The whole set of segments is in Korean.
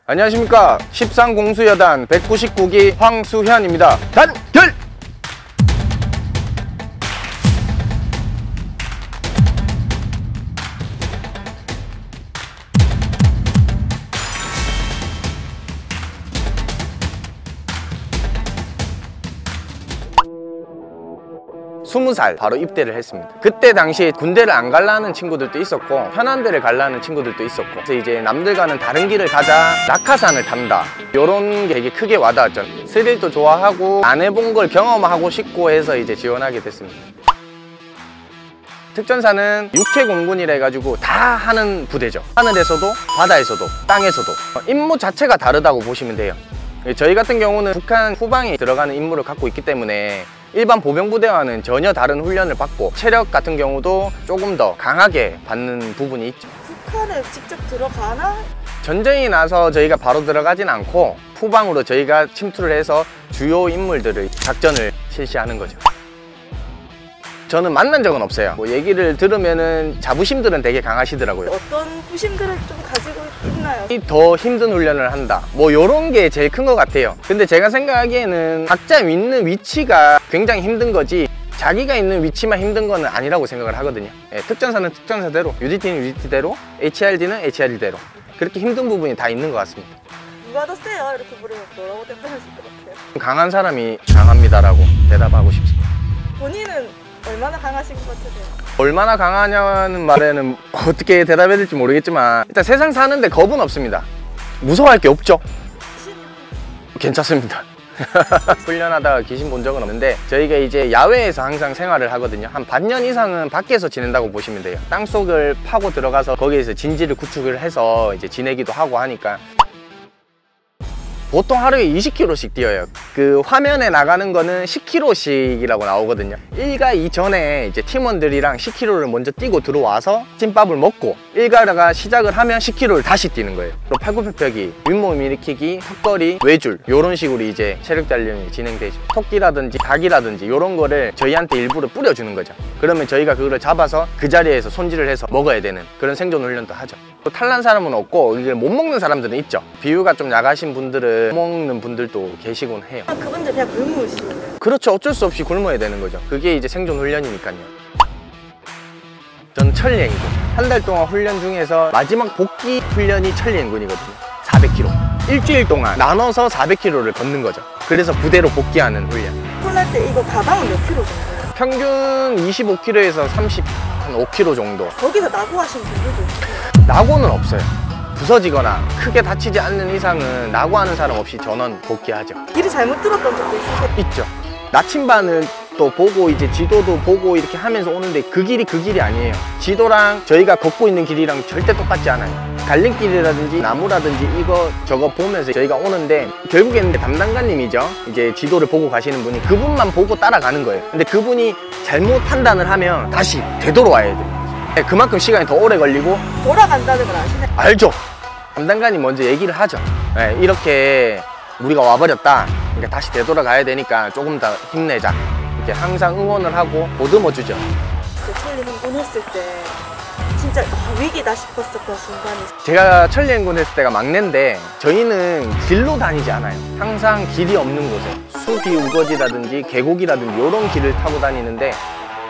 안녕하십니까. 13공수여단 199기 황수현입니다. 단결! 스무 살 바로 입대를 했습니다. 그때 당시에 군대를 안 갈라는 친구들도 있었고 편한 데를 갈라는 친구들도 있었고, 그래서 이제 남들과는 다른 길을 가자, 낙하산을 탄다, 이런 게 되게 크게 와닿았죠. 스릴도 좋아하고 안 해본 걸 경험하고 싶고 해서 이제 지원하게 됐습니다. 특전사는 육해공군이라 해가지고 다 하는 부대죠. 하늘에서도 바다에서도 땅에서도 임무 자체가 다르다고 보시면 돼요. 저희 같은 경우는 북한 후방에 들어가는 임무를 갖고 있기 때문에 일반 보병부대와는 전혀 다른 훈련을 받고 체력 같은 경우도 조금 더 강하게 받는 부분이 있죠. 북한에 직접 들어가나? 전쟁이 나서 저희가 바로 들어가진 않고 후방으로 저희가 침투를 해서 주요 인물들의 작전을 실시하는 거죠. 저는 만난 적은 없어요. 뭐 얘기를 들으면은 자부심들은 되게 강하시더라고요. 어떤 부심들을 좀 가지고 있나요? 더 힘든 훈련을 한다, 뭐 이런 게 제일 큰 것 같아요. 근데 제가 생각하기에는 각자 있는 위치가 굉장히 힘든 거지 자기가 있는 위치만 힘든 거는 아니라고 생각을 하거든요. 특전사는 특전사대로, UDT는 UDT대로, HRD는 HRD대로 그렇게 힘든 부분이 다 있는 것 같습니다. 누가 더 세요? 이렇게 물으면 뭐라고 대답하실 것 같아요? 강한 사람이 강합니다라고 대답하고 싶습니다. 본인은 얼마나 강하신 것 같으세요? 얼마나 강하냐는 말에는 어떻게 대답해야 될지 모르겠지만 일단 세상 사는데 겁은 없습니다. 무서워할 게 없죠. 괜찮습니다. 훈련하다가 귀신 본 적은 없는데 저희가 이제 야외에서 항상 생활을 하거든요. 한 반년 이상은 밖에서 지낸다고 보시면 돼요. 땅속을 파고 들어가서 거기에서 진지를 구축을 해서 이제 지내기도 하고 하니까 보통 하루에 20km씩 뛰어요. 그 화면에 나가는 거는 10km씩이라고 나오거든요. 1가 이전에 이제 팀원들이랑 10km를 먼저 뛰고 들어와서 찜밥을 먹고 1가가 시작을 하면 10km를 다시 뛰는 거예요. 팔굽혀펴기, 윗몸 일으키기, 턱걸이, 외줄 이런 식으로 이제 체력 단련이 진행되죠. 토끼라든지 닭이라든지 이런 거를 저희한테 일부러 뿌려주는 거죠. 그러면 저희가 그거를 잡아서 그 자리에서 손질을 해서 먹어야 되는 그런 생존 훈련도 하죠. 또 탈난 사람은 없고 이걸 못 먹는 사람들은 있죠. 비유가 좀 약하신 분들은 먹는 분들도 계시곤 해요. 그분들 그냥 굶으시는 거예요? 그렇죠. 어쩔 수 없이 굶어야 되는 거죠. 그게 이제 생존 훈련이니까요. 전 천리행군 한 달 동안 훈련 중에서 마지막 복귀 훈련이 천리행군이거든요. 400km 일주일 동안 나눠서 400km를 걷는 거죠. 그래서 부대로 복귀하는 훈련. 콜날 때 이거 가방은 몇 킬로 정도예요? 평균 25km에서 35km 정도. 거기서 낙오하신 분들도 있어요? 낙오는 없어요. 부서지거나 크게 다치지 않는 이상은 낙오하는 사람 없이 전원 복귀하죠. 길이 잘못 들었던 적도 있으세요? 있죠. 나침반은 또 보고 이제 지도도 보고 이렇게 하면서 오는데 그 길이 아니에요. 지도랑 저희가 걷고 있는 길이랑 절대 똑같지 않아요. 갈림길이라든지 나무라든지 이거 저거 보면서 저희가 오는데 결국에는 담당관님이죠. 이제 지도를 보고 가시는 분이 그분만 보고 따라가는 거예요. 근데 그분이 잘못 판단을 하면 다시 되돌아와야 돼요. 그만큼 시간이 더 오래 걸리고. 돌아간다는 걸 아시나요? 알죠. 담당관이 먼저 얘기를 하죠. 이렇게 우리가 와버렸다. 그러니까 다시 되돌아가야 되니까 조금 더 힘내자. 이렇게 항상 응원을 하고 보듬어 주죠. 천리행군 했을 때 진짜 위기다 싶었었던 순간이. 제가 천리행군 했을 때가 막내인데 저희는 길로 다니지 않아요. 항상 길이 없는 곳에 숲이 우거지라든지 계곡이라든지 이런 길을 타고 다니는데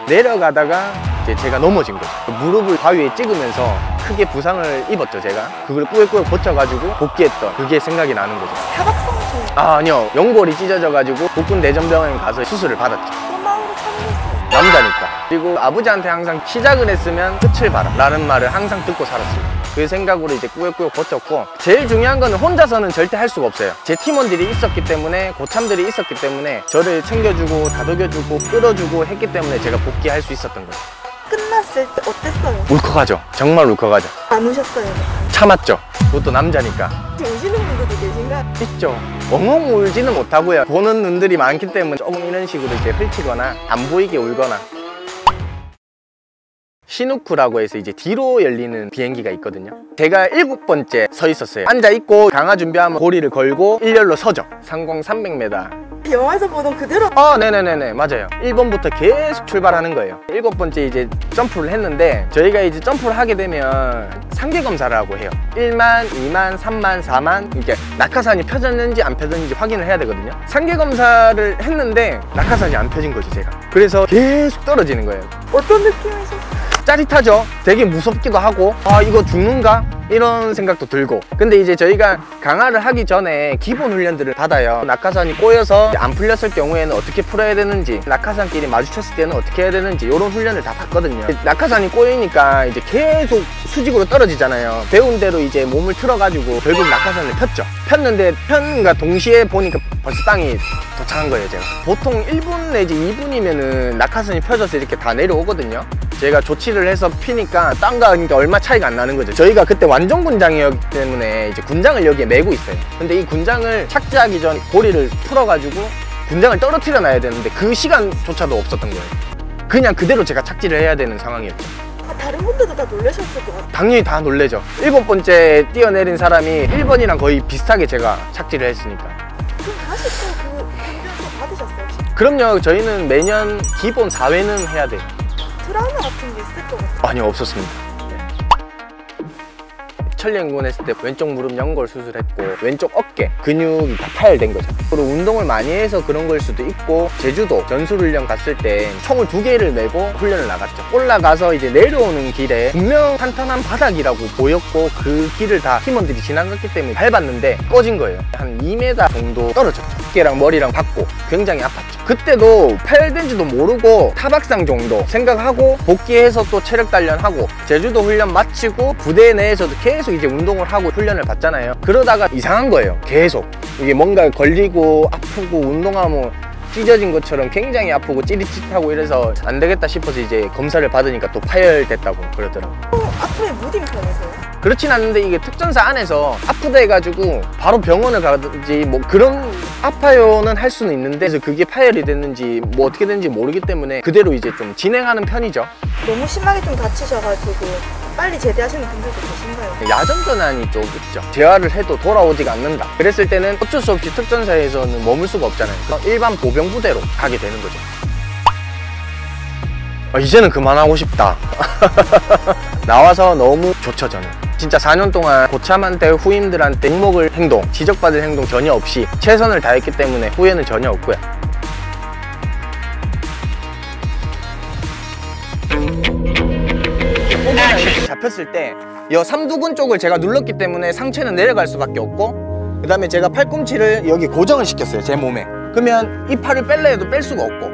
내려가다가 이제 제가 넘어진 거죠. 무릎을 바위에 찍으면서 크게 부상을 입었죠. 제가 그걸 꾸역꾸역 버텨가지고 복귀했던 그게 생각이 나는 거죠. 타박상처? 아니요, 연골이 찢어져가지고 복근대전병원에 가서 수술을 받았죠. 그런 마음으로 참으셨어요? 남자니까. 그리고 아버지한테 항상 시작을 했으면 끝을 봐라 라는 말을 항상 듣고 살았어요. 그 생각으로 이제 꾸역꾸역 버텼고, 제일 중요한 거는 혼자서는 절대 할 수가 없어요. 제 팀원들이 있었기 때문에, 고참들이 있었기 때문에 저를 챙겨주고 다독여주고 끌어주고 했기 때문에 제가 복귀할 수 있었던 거예요. 끝났을 때 어땠어요? 울컥하죠. 정말 울컥하죠. 안 우셨어요? 참았죠. 그것도 남자니까. 우시는 분들도 계신가요? 있죠. 엉엉 울지는 못하고요. 보는 눈들이 많기 때문에 조금 이런 식으로 이제 훑히거나 안 보이게 울거나. 시누크라고 해서 이제 뒤로 열리는 비행기가 있거든요. 제가 7번째 서 있었어요. 앉아있고 강화 준비하면 고리를 걸고 일렬로 서죠. 상공 300m 영화에서 보던 그대로. 네네네네, 맞아요. 1번부터 계속 출발하는 거예요. 7번째 이제 점프를 했는데, 저희가 이제 점프를 하게 되면 상계 검사를 하고 해요. 1만, 2만, 3만, 4만 이렇게 낙하산이 펴졌는지 안 펴졌는지 확인을 해야 되거든요. 상계 검사를 했는데 낙하산이 안 펴진 거지, 제가. 그래서 계속 떨어지는 거예요. 어떤 느낌이셨어요? 짜릿하죠. 되게 무섭기도 하고, 이거 죽는가? 이런 생각도 들고. 근데 이제 저희가 강화를 하기 전에 기본 훈련들을 받아요. 낙하산이 꼬여서 안 풀렸을 경우에는 어떻게 풀어야 되는지, 낙하산끼리 마주쳤을 때는 어떻게 해야 되는지, 이런 훈련을 다 받거든요. 낙하산이 꼬이니까 이제 계속 수직으로 떨어지잖아요. 배운 대로 이제 몸을 틀어가지고 결국 낙하산을 폈죠. 폈는데 편과 동시에 보니까 벌써 땅이 도착한 거예요, 제가. 보통 1분 내지 2분이면은 낙하산이 펴져서 이렇게 다 내려오거든요. 제가 조치를 해서 피니까 땅과 얼마 차이가 안 나는 거죠. 저희가 그때 완전 군장이었기 때문에 이제 군장을 여기에 메고 있어요. 근데 이 군장을 착지하기 전 고리를 풀어가지고 군장을 떨어뜨려 놔야 되는데 그 시간조차도 없었던 거예요. 그냥 그대로 제가 착지를 해야 되는 상황이었죠. 다른 분들도 다 놀라셨을 것 같아요. 당연히 다 놀래죠. 7번째 뛰어내린 사람이 1번이랑 거의 비슷하게 제가 착지를 했으니까. 그럼 다시 또 그 훈련도 받으셨어요 혹시? 그럼요. 저희는 매년 기본 4회는 해야 돼요. 트라우마 같은 게 있을 것 같아요. 아니요, 없었습니다. 천리행군 했을 때 왼쪽 무릎 연골 수술했고, 왼쪽 어깨 근육이 다 파열된 거죠. 그리고 운동을 많이 해서 그런 걸 수도 있고, 제주도 전술훈련 갔을 때 총을 2개를 메고 훈련을 나갔죠. 올라가서 이제 내려오는 길에 분명 탄탄한 바닥이라고 보였고, 그 길을 다 팀원들이 지나갔기 때문에 밟았는데 꺼진 거예요. 한 2m 정도 떨어졌죠. 어깨랑 머리랑 받고 굉장히 아팠죠. 그때도 파열된지도 모르고 타박상 정도 생각하고 복귀해서 또 체력 단련하고, 제주도 훈련 마치고 부대 내에서도 계속 이제 운동을 하고 훈련을 받잖아요. 그러다가 이상한 거예요. 계속 이게 뭔가 걸리고 아프고, 운동하면 찢어진 것처럼 굉장히 아프고 찌릿찌릿하고, 이래서 안 되겠다 싶어서 이제 검사를 받으니까 또 파열됐다고 그러더라고요. 앞으로 무딘 편이세요? 그렇진 않은데 이게 특전사 안에서 아프다 해가지고 바로 병원을 가든지 뭐 그런 아파요는 할 수는 있는데, 그래서 그게 파열이 됐는지 뭐 어떻게 됐는지 모르기 때문에 그대로 이제 좀 진행하는 편이죠. 너무 심하게 좀 다치셔가지고 빨리 제대하시는 분들도 계신가요? 야전 전환이 좀 있죠. 재활을 해도 돌아오지가 않는다. 그랬을 때는 어쩔 수 없이 특전사에서는 머물 수가 없잖아요. 그래서 일반 보병부대로 가게 되는 거죠. 이제는 그만하고 싶다. 나와서 너무 좋죠, 저는. 진짜 4년 동안 고참한테 후임들한테 욕먹을 행동, 지적받을 행동 전혀 없이 최선을 다했기 때문에 후회는 전혀 없고요. 꼬리가 이렇게 잡혔을 때 이 삼두근 쪽을 제가 눌렀기 때문에 상체는 내려갈 수밖에 없고, 그 다음에 제가 팔꿈치를 여기 고정을 시켰어요, 제 몸에. 그러면 이 팔을 뺄래 해도 뺄 수가 없고,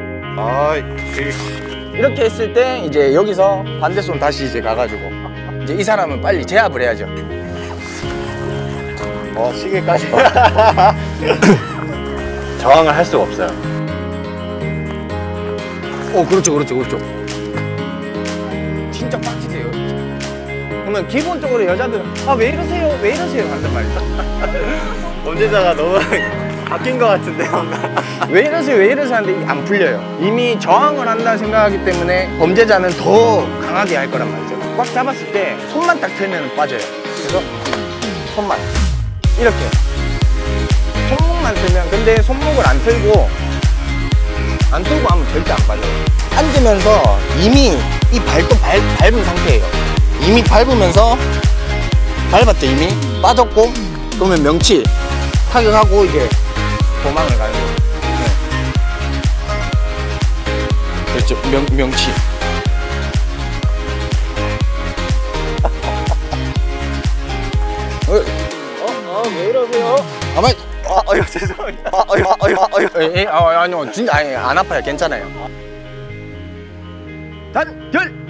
이렇게 했을 때 이제 여기서 반대손 다시 이제 가가지고 이제 이 사람은 빨리 제압을 해야죠. 시계까지. 저항을 할 수가 없어요. 그렇죠. 진짜 빡치세요. 그러면 기본적으로 여자들은 왜 이러세요? 왜 이러세요? 한단 말이죠. 범죄자가 너무 바뀐 것 같은데 뭔가. 왜 이러세요? 왜 이러세요? 하는데 안 풀려요. 이미 저항을 한다 생각하기 때문에 범죄자는 더 강하게 할 거란 말이죠. 꽉 잡았을 때 손만 딱 틀면 빠져요. 그래서 손만 이렇게 손목만 틀면, 근데 손목을 안 틀고 하면 절대 안 빠져요. 앉으면서 이미 이 발도 밟은 상태예요. 이미 밟으면서 밟았죠. 이미 빠졌고, 그러면 명치 타격하고 이제 도망을 가는 거예요. 그렇죠. 명치. 왜 이러세요? 죄송합니다. 아니요, 진짜 안 아파요. 괜찮아요. 단결!